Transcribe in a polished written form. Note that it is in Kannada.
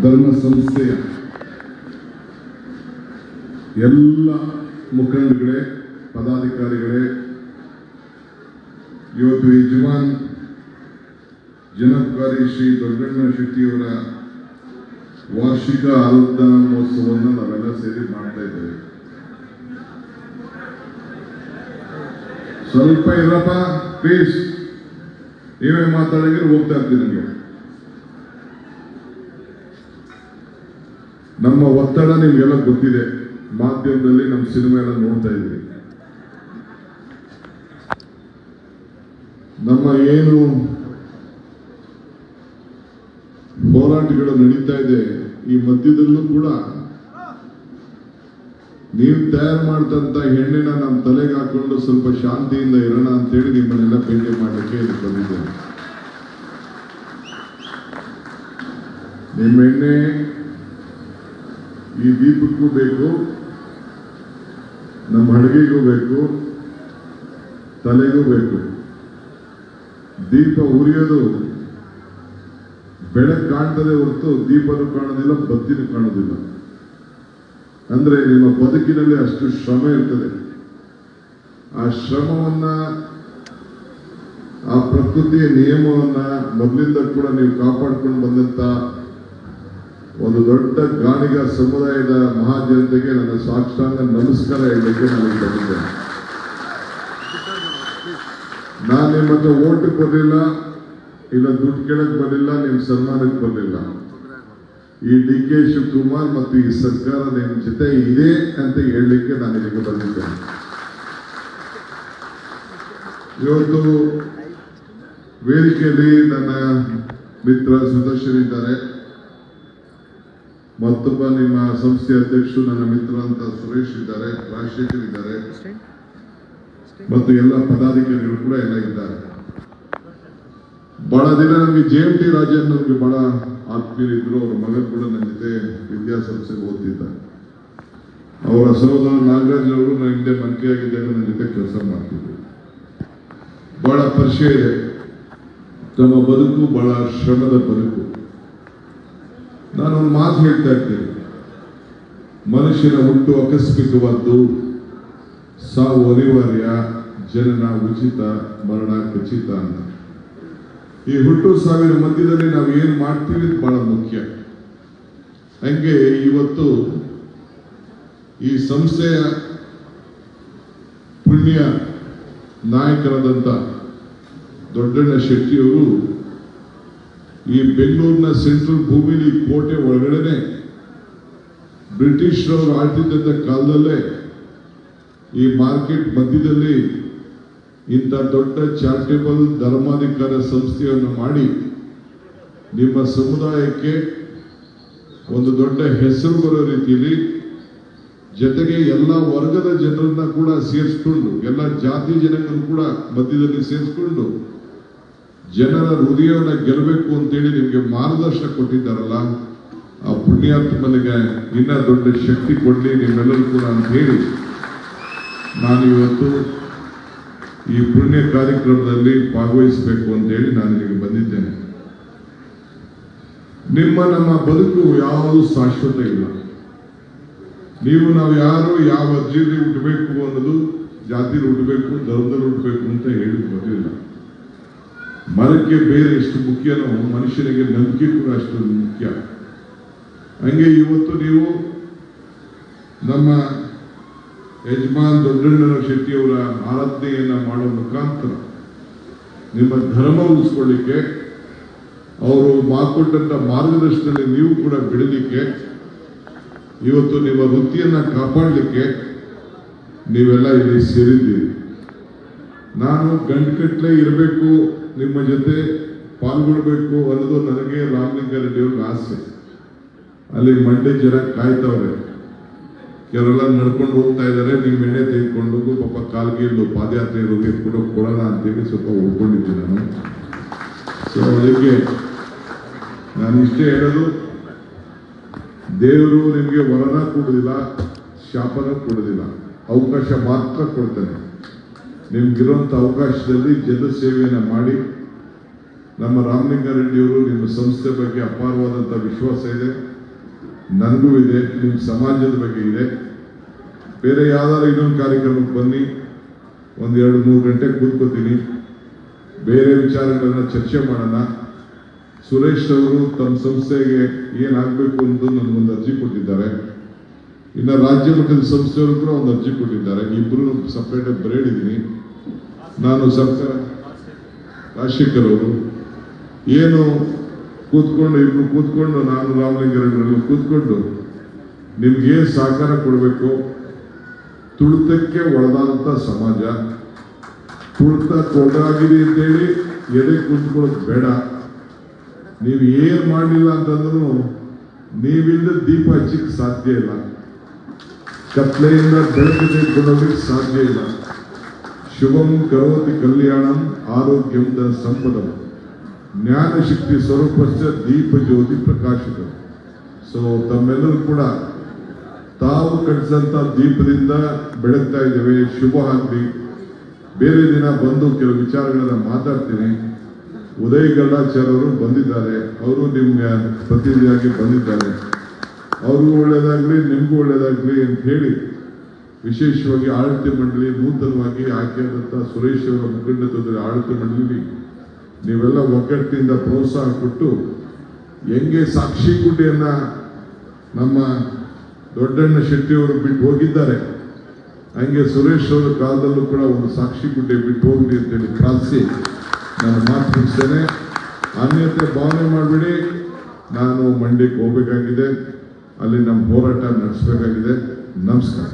ಧರ್ಮ ಸಂಸ್ಥೆಯ ಎಲ್ಲ ಮುಖಂಡಗಳೇ, ಪದಾಧಿಕಾರಿಗಳೇ, ಇವತ್ತು ಯಜಮಾನ್ ಜನಪ್ಕಾರಿ ಶ್ರೀ ದೊಡ್ಡಣ್ಣ ಶೆಟ್ಟಿಯವರ ವಾರ್ಷಿಕ ಆರಾಧನಾ ಮಹೋತ್ಸವವನ್ನು ನಾವೆಲ್ಲ ಸೇರಿ ಮಾಡ್ತಾ ಇದ್ದೇವೆ. ಸ್ವಲ್ಪ ಇರಪ್ಪ ಪ್ಲೀಸ್, ನೀವೇ ಮಾತಾಡಿದ್ರೆ ಹೋಗ್ತಾ ಇರ್ತೀನಿ. ನನಗೆ ನಮ್ಮ ಒತ್ತಡ ನಿಮ್ಗೆಲ್ಲ ಗೊತ್ತಿದೆ, ಮಾಧ್ಯಮದಲ್ಲಿ ನಮ್ಮ ಸಿನಿಮಾ ಎಲ್ಲ ನೋಡ್ತಾ ಇದ್ದೀವಿ. ನಮ್ಮ ಏನು ಹೋರಾಟಗಳು ನಡೀತಾ ಇದೆ, ಈ ಮಧ್ಯದಲ್ಲೂ ಕೂಡ ನೀವು ತಯಾರು ಮಾಡ್ತಂತ ಹೆಣ್ಣಿನ ನಮ್ಮ ತಲೆಗೆ ಹಾಕೊಂಡು ಸ್ವಲ್ಪ ಶಾಂತಿಯಿಂದ ಇರೋಣ ಅಂತೇಳಿ ನಿಮ್ಮನ್ನೆಲ್ಲ ಭೇಟಿ ಮಾಡಲಿಕ್ಕೆ ಇದು ಬಂದಿದ್ದೇನೆ. ನಿಮ್ಮ ಎಣ್ಣೆ ಈ ದೀಪಕ್ಕೂ ಬೇಕು, ನಮ್ಮ ಅಡುಗೆಗೂ ಬೇಕು, ತಲೆಗೂ ಬೇಕು. ದೀಪ ಉರಿಯೋದು ಬೆಳಕು ಕಾಣ್ತದೆ ಹೊರತು ದೀಪನೂ ಕಾಣೋದಿಲ್ಲ, ಬತ್ತಿನೂ ಕಾಣೋದಿಲ್ಲ. ಅಂದ್ರೆ ನಿಮ್ಮ ಬದುಕಿನಲ್ಲಿ ಅಷ್ಟು ಶ್ರಮ ಇರ್ತದೆ. ಆ ಶ್ರಮವನ್ನ, ಆ ಪ್ರಕೃತಿಯ ನಿಯಮವನ್ನ ಮೊದಲಿಂದ ಕೂಡ ನೀವು ಕಾಪಾಡ್ಕೊಂಡು ಬಂದಂತ ಒಂದು ದೊಡ್ಡ ಗಾಣಿಗ ಸಮುದಾಯದ ಮಹಾಜನತೆಗೆ ನನ್ನ ಸಾಷ್ಟಾಂಗ ನಮಸ್ಕಾರ ಹೇಳಲಿಕ್ಕೆ ನನಗೆ ಬಂದಿದ್ದೇನೆ. ನಾನು ನಿಮ್ಮ ಹತ್ರ ಓಟಿಗೆ ಬರಲಿಲ್ಲ, ಇಲ್ಲ ದುಡ್ಡು ಕೇಳಕ್ ಬರಲಿಲ್ಲ, ನಿಮ್ಮ ಸನ್ಮಾನಕ್ಕೆ ಬರಲಿಲ್ಲ. ಈ DK ಶಿವಕುಮಾರ್ ಮತ್ತು ಈ ಸರ್ಕಾರ ನಿಮ್ಮ ಜೊತೆ ಇದೆ ಅಂತ ಹೇಳಲಿಕ್ಕೆ ನಾನು ಇಲ್ಲಿಗೆ ಬಂದಿದ್ದೇನೆ. ಇವತ್ತು ವೇದಿಕೆಯಲ್ಲಿ ನನ್ನ ಮಿತ್ರ ಸುದರ್ಶನ್ ಇದ್ದಾರೆ, ಮತ್ತೊಬ್ಬ ನಿಮ್ಮ ಸಂಸ್ಥೆಯ ಅಧ್ಯಕ್ಷರು ನನ್ನ ಮಿತ್ರ ಅಂತ ಸುರೇಶ್ ಇದ್ದಾರೆ, ರಾಜಶೇಖರ್ ಇದ್ದಾರೆ, ಮತ್ತು ಎಲ್ಲ ಪದಾಧಿಕಾರಿಗಳು ಕೂಡ ಎಲ್ಲ ಇದ್ದಾರೆ. ಬಹಳ ದಿನ ನಮಗೆ JMT ರಾಜನ್ ನಮಗೆ ಬಹಳ ಆತ್ಮೀಯರಿದ್ರು. ಅವರ ಮಗ ಕೂಡ ನನ್ನ ಜೊತೆ ವಿದ್ಯಾಸಂಸ್ಥೆಗೆ ಓದ್ತಿದ್ದ. ಅವರ ಸಹೋದರ ನಾಗರಾಜ್ ಅವರು ನನ್ನ ಹಿಂದೆ ಮಂತ್ರಿಯಾಗಿದ್ದಾಗ ನನ್ನ ಜೊತೆ ಕೆಲಸ ಮಾಡ್ತಿದ್ರು. ಬಹಳ ಪರಿಚಯ ಇದೆ. ತಮ್ಮ ಬದುಕು ಬಹಳ ಶ್ರಮದ ಬದುಕು. ನಾನೊಂದು ಮಾತು ಹೇಳ್ತಾ ಇರ್ತೇನೆ, ಮನುಷ್ಯನ ಹುಟ್ಟು ಆಕಸ್ಮಿಕವಾದ್ದು, ಸಾವು ಅನಿವಾರ್ಯ, ಜನನ ಉಚಿತ, ಮರಣ ಖಚಿತ ಅಂತ. ಈ ಹುಟ್ಟು ಸಾವಿನ ಮಧ್ಯದಲ್ಲಿ ನಾವು ಏನು ಮಾಡ್ತೀವಿ ಬಹಳ ಮುಖ್ಯ. ಹಂಗೆ ಇವತ್ತು ಈ ಸಂಸ್ಥೆಯ ಪುಣ್ಯ ನಾಯಕರಾದಂಥ ದೊಡ್ಡಣ್ಣ ಶೆಟ್ಟಿಯವರು ಈ ಬೆಂಗಳೂರಿನ ಸೆಂಟ್ರಲ್ ಭೂಮಿಲಿ ಕೋಟೆ ಒಳಗಡೆನೆ ಬ್ರಿಟಿಷರವರು ಆಳ್ತಿದ್ದಂಥ ಕಾಲದಲ್ಲೇ ಈ ಮಾರ್ಕೆಟ್ ಮಧ್ಯದಲ್ಲಿ ಇಂಥ ದೊಡ್ಡ ಚಾರಿಟೇಬಲ್ ಧರ್ಮಾಧಿಕಾರ ಸಂಸ್ಥೆಯನ್ನು ಮಾಡಿ ನಿಮ್ಮ ಸಮುದಾಯಕ್ಕೆ ಒಂದು ದೊಡ್ಡ ಹೆಸರು ಬರೋ ರೀತಿಯಲ್ಲಿ, ಜೊತೆಗೆ ಎಲ್ಲ ವರ್ಗದ ಜನರನ್ನ ಕೂಡ ಸೇರಿಸ್ಕೊಂಡು, ಎಲ್ಲ ಜಾತಿ ಜನಗಳನ್ನು ಕೂಡ ಮಧ್ಯದಲ್ಲಿ ಸೇರಿಸ್ಕೊಂಡು ಜನರ ಹೃದಯವನ್ನು ಗೆಲ್ಲಬೇಕು ಅಂತೇಳಿ ನಿಮಗೆ ಮಾರ್ಗದರ್ಶನ ಕೊಟ್ಟಿದ್ದಾರಲ್ಲ, ಆ ಪುಣ್ಯಾತ್ಮನಿಗೆ ಇನ್ನ ದೊಡ್ಡ ಶಕ್ತಿ ಕೊಡಲಿ ನಿಮ್ಮೆಲ್ಲರೂ ಕೂಡ ಅಂತ ಹೇಳಿ ನಾನು ಇವತ್ತು ಈ ಪುಣ್ಯ ಕಾರ್ಯಕ್ರಮದಲ್ಲಿ ಭಾಗವಹಿಸಬೇಕು ಅಂತೇಳಿ ನಾನು ಇಲ್ಲಿಗೆ ಬಂದಿದ್ದೇನೆ. ನಮ್ಮ ಬದುಕು ಯಾವುದು ಶಾಶ್ವತ ಇಲ್ಲ. ನಾವು ಯಾರು ಯಾವ ಅರ್ಜಿಯಲ್ಲಿ ಹುಟ್ಟಬೇಕು ಅನ್ನೋದು, ಜಾತಿಯಲ್ಲಿ ಹುಟ್ಟಬೇಕು, ಧರ್ಮದಲ್ಲಿ ಹುಟ್ಟಬೇಕು ಅಂತ ಹೇಳಿ ಗೊತ್ತಿಲ್ಲ. ಮರಕ್ಕೆ ಬೇರೆ ಎಷ್ಟು ಮುಖ್ಯನೋ ಮನುಷ್ಯನಿಗೆ ನಂಬಿಕೆ ಕೂಡ ಅಷ್ಟು ಮುಖ್ಯ. ಹಂಗೆ ಇವತ್ತು ನೀವು ನಮ್ಮ ಯಜಮಾನ್ ದೊಡ್ಡಣ್ಣ ಶೆಟ್ಟಿಯವರ ಆರಾಧನೆಯನ್ನ ಮಾಡೋ ಮುಖಾಂತರ ನಿಮ್ಮ ಧರ್ಮ ಉಳಿಸ್ಕೊಳ್ಳಿಕ್ಕೆ, ಅವರು ಮಾಡಿಕೊಟ್ಟಂತ ಮಾರ್ಗದರ್ಶನದಲ್ಲಿ ನೀವು ಕೂಡ ಬೆಳಲಿಕ್ಕೆ, ಇವತ್ತು ನಿಮ್ಮ ವೃತ್ತಿಯನ್ನ ಕಾಪಾಡಲಿಕ್ಕೆ ನೀವೆಲ್ಲ ಇಲ್ಲಿ ಸೇರಿದ್ದೀರಿ. ನಾನು ಗಂಟುಗಟ್ಟಲೆ ಇರಬೇಕು, ನಿಮ್ಮ ಜೊತೆ ಪಾಲ್ಗೊಳ್ಬೇಕು ಅನ್ನೋದು ನನಗೆ ರಾಮಲಿಂಗಾರೆಡ್ಡಿಯವ್ರಿಗೆ ಆಸೆ. ಅಲ್ಲಿ ಮಂಡ್ಯ ಜನ ಕಾಯ್ತವ್ರೆ, ಕೆಲವೆಲ್ಲ ನಡ್ಕೊಂಡು ಹೋಗ್ತಾ ಇದ್ದಾರೆ. ನೀವು ಎಣ್ಣೆ ತೆಗೆದುಕೊಂಡು ಪಾಪ ಕಾಲ್ಗೀಳು ಪಾದಯಾತ್ರೆ ಇರೋರಿಗೆ ಕೂಡ ಕೊಡೋಣ ಅಂತೇಳಿ ಸ್ವಲ್ಪ ಉಳ್ಕೊಂಡಿದ್ದೆ ನಾನು. ಸೊ ಅದಕ್ಕೆ ನಾನು ಇಷ್ಟೇ ಹೇಳೋದು, ದೇವರು ನಿಮಗೆ ವರನ ಕೊಡೋದಿಲ್ಲ, ಶಾಪನ ಕೊಡೋದಿಲ್ಲ, ಅವಕಾಶ ಮಾತ್ರ ಕೊಡ್ತಾನೆ. ನಿಮ್ಗಿರುವಂಥ ಅವಕಾಶದಲ್ಲಿ ಜನ ಸೇವೆಯನ್ನು ಮಾಡಿ ನಮ್ಮ ರಾಮಲಿಂಗಾರೆಡ್ಡಿಯವರು ನಿಮ್ಮ ಸಂಸ್ಥೆ ಬಗ್ಗೆ ಅಪಾರವಾದಂಥ ವಿಶ್ವಾಸ ಇದೆ, ನನಗೂ ಇದೆ, ನಿಮ್ಮ ಸಮಾಜದ ಬಗ್ಗೆ ಇದೆ. ಬೇರೆ ಯಾವ್ದಾದ್ರು ಇನ್ನೊಂದು ಕಾರ್ಯಕ್ರಮಕ್ಕೆ ಬನ್ನಿ, ಒಂದು 2-3 ಗಂಟೆ ಕೂತ್ಕೋತೀನಿ, ಬೇರೆ ವಿಚಾರಗಳನ್ನ ಚರ್ಚೆ ಮಾಡೋಣ. ಸುರೇಶ್ ಅವರು ತಮ್ಮ ಸಂಸ್ಥೆಗೆ ಏನಾಗಬೇಕು ಅನ್ನೋದು ನನಗೊಂದು ಅರ್ಜಿ ಕೊಟ್ಟಿದ್ದಾರೆ. ಇನ್ನು ರಾಜ್ಯ ಮಟ್ಟದ ಸಂಸ್ಥೆಯವರು ಕೂಡ ಒಂದು ಅರ್ಜಿ ಕೊಟ್ಟಿದ್ದಾರೆ. ಇಬ್ಬರು ಸಪ್ರೇಟಾಗಿ ಬರೆದಿದ್ದೀನಿ. ನಾನು ಸರ್ಕಾರ ರಾಜಶೇಖರ್ ಅವರು ಏನು ಇಬ್ರು ಕೂತ್ಕೊಂಡು ನಾನು ರಾಮಲಿಂಗಾರೆಡ್ಡಿ ಕೂತ್ಕೊಂಡು ನಿಮ್ಗೆ ಸಹಕಾರ ಕೊಡಬೇಕು. ತುಳಿತಕ್ಕೆ ಒಳಗಾದಂಥ ಸಮಾಜ, ತುಳಿತ ಕೊಡಾಗಿದೆ ಅಂತೇಳಿ ಎದೆ ಕೂತ್ಕೊಳ್ಳೋದು ಬೇಡ. ನೀವು ಏನು ಮಾಡಲಿಲ್ಲ ಅಂತಂದ್ರೂ ನೀವಿಂದ ದೀಪ ಹಚ್ಚಕ್ಕೆ ಸಾಧ್ಯ ಇಲ್ಲ, ಕತ್ಲೆಯಿಂದ ಬೆಳಕು ತೆಗೆದುಕೊಳ್ಳೋದಕ್ಕೆ ಸಾಧ್ಯ ಇಲ್ಲ. ಶುಭಂ ಕರೋತಿ ಕಲ್ಯಾಣಂ ಆರೋಗ್ಯಂ ಧನ ಸಂಪದಂ ಜ್ಞಾನ ಶಕ್ತಿ ಸ್ವರೂಪಸ್ಥ ದೀಪ ಜ್ಯೋತಿ ಪ್ರಕಾಶಕ. ಸೊ ತಮ್ಮೆಲ್ಲರೂ ಕೂಡ ತಾವು ಕಟ್ಟಿಸಂತ ದೀಪದಿಂದ ಬೆಳಗ್ತಾ ಇದ್ದೇವೆ. ಶುಭ ಆಗಲಿ. ಬೇರೆ ದಿನ ಬಂದು ಕೆಲವು ವಿಚಾರಗಳನ್ನ ಮಾತಾಡ್ತೀನಿ. ಉದಯ್ ಗಲ್ಲಾಚಾರ್ ಅವರು ಬಂದಿದ್ದಾರೆ, ಅವರು ನಿಮ್ಮ ಪ್ರತಿನಿಧಿಯಾಗಿ ಬಂದಿದ್ದಾರೆ. ಅವ್ರಿಗೂ ಒಳ್ಳೇದಾಗ್ಲಿ, ನಿಮಗೂ ಒಳ್ಳೇದಾಗ್ಲಿ ಅಂತ ಹೇಳಿ ವಿಶೇಷವಾಗಿ ಆಡಳಿತ ಮಂಡಳಿ ನೂತನವಾಗಿ ಆಯ್ಕೆಯಾದಂಥ ಸುರೇಶ್ ಅವರ ಮುಖಂಡತ್ವದಲ್ಲಿ ಆಡಳಿತ ಮಂಡಳಿ ನೀವೆಲ್ಲ ಒಗ್ಗಟ್ಟಿನಿಂದ ಪ್ರೋತ್ಸಾಹ ಕೊಟ್ಟು ಹೆಂಗೆ ಸಾಕ್ಷಿ ಗುಡ್ಡೆಯನ್ನ ನಮ್ಮ ದೊಡ್ಡಣ್ಣ ಶೆಟ್ಟಿಯವರು ಬಿಟ್ಟು ಹೋಗಿದ್ದಾರೆ, ಹಂಗೆ ಸುರೇಶ್ ಅವರ ಕಾಲದಲ್ಲೂ ಕೂಡ ಒಂದು ಸಾಕ್ಷಿ ಗುಡ್ಡೆ ಬಿಟ್ಟು ಹೋಗ್ಲಿ ಅಂತೇಳಿ ಪ್ರಾರ್ಥಿಸಿ ನಾನು ಮಾತು ಮುಗಿಸ್ತೇನೆ. ಅನ್ಯತೆ ಭಾವನೆ ಮಾಡಬೇಡಿ. ನಾನು ಮಂಡ್ಯಕ್ಕೆ ಹೋಗಬೇಕಾಗಿದೆ, ಅಲ್ಲಿ ನಮ್ಮ ಹೋರಾಟ ನಡೆಸಬೇಕಾಗಿದೆ. ನಮಸ್ಕಾರ.